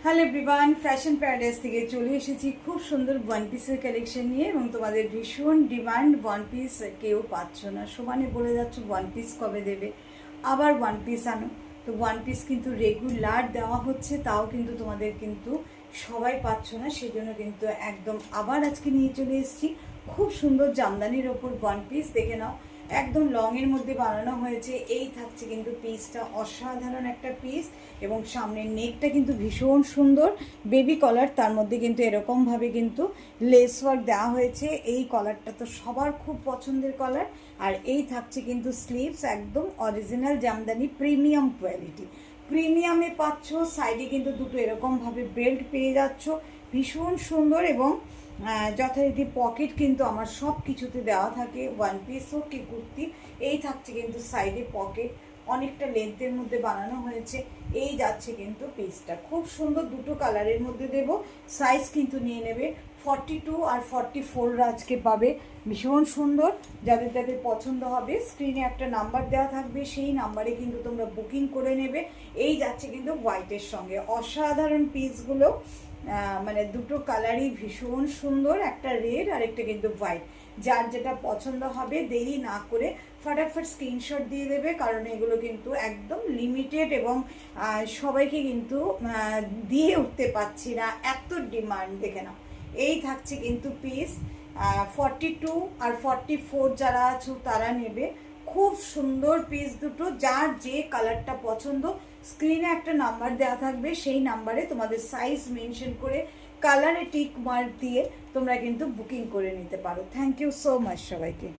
Hello everyone, fashion paradise থেকে চলে এসেছি খুব সুন্দর ওয়ান পিসের কালেকশন নিয়ে। এবং তোমাদের ভীষণ ডিমান্ড, ওয়ান পিস কেউ পাচ্ছ না, সমানে বলে যাচ্ছ ওয়ান পিস কবে দেবে, আবার ওয়ান পিস আনো। তো ওয়ান পিস কিন্তু রেগুলার দেওয়া হচ্ছে, তাও কিন্তু তোমাদের কিন্তু সবাই পাচ্ছ না, সেই জন্য কিন্তু একদম আবার আজকে নিয়ে চলে এসেছি খুব সুন্দর জামদানির ওপর ওয়ান পিস। দেখে নাও, একদম লংয়ের মধ্যে বানানো হয়েছে। এই থাকছে কিন্তু পিসটা, অসাধারণ একটা পিস। এবং সামনের নেকটা কিন্তু ভীষণ সুন্দর বেবি কলার, তার মধ্যে কিন্তু এরকমভাবে কিন্তু লেস ওয়ার্ক দেওয়া হয়েছে। এই কলারটা তো সবার খুব পছন্দের কলার। আর এই থাকছে কিন্তু স্লিভস, একদম অরিজিনাল জামদানি প্রিমিয়াম কোয়ালিটি, প্রিমিয়ামে পাচ্ছ। সাইডে কিন্তু দুটো এরকমভাবে বেল্ট পেয়ে যাচ্ছ, ভীষণ সুন্দর। এবং যথারীতি পকেট কিন্তু আমার সব কিছুতে দেওয়া থাকে, ওয়ান পিস হোক কি কুর্তি। এই থাকছে কিন্তু সাইডে পকেট, অনেকটা লেন্থের মধ্যে বানানো হয়েছে। এই যাচ্ছে কিন্তু পিসটা, খুব সুন্দর। দুটো কালারের মধ্যে দেব, সাইজ কিন্তু নিয়ে নেবে 42 আর 44 আজকে পাবে। ভীষণ সুন্দর, যাদের যাদের পছন্দ হবে স্ক্রিনে একটা নাম্বার দেওয়া থাকবে, সেই নাম্বারে কিন্তু তোমরা বুকিং করে নেবে। এই যাচ্ছে কিন্তু হোয়াইটের সঙ্গে, অসাধারণ পিসগুলো। মানে দুটো কালারই ভীষণ সুন্দর, একটা রেড আর একটা কিন্তু হোয়াইট। যার যেটা পছন্দ হবে দেরি না করে ফটাফট স্ক্রিনশট দিয়ে দেবে, কারণ এগুলো কিন্তু একদম লিমিটেড এবং সবাইকে কিন্তু দিয়ে উঠতে পারছি না, এত ডিমান্ড। দেখে নাও, এই থাকছে কিন্তু পিস। 42 আর 44 যারা আছো তারা নেবে, খুব সুন্দর পিস দুটো। যার যে কালারটা পছন্দ স্ক্রিনে একটা নাম্বার দেওয়া থাকবে, সেই নাম্বারে তোমাদের সাইজ মেনশন করে কালারে টিক মার্ক দিয়ে তোমরা কিন্তু বুকিং করে নিতে পারো। থ্যাংক ইউ সো মাচ সবাইকে।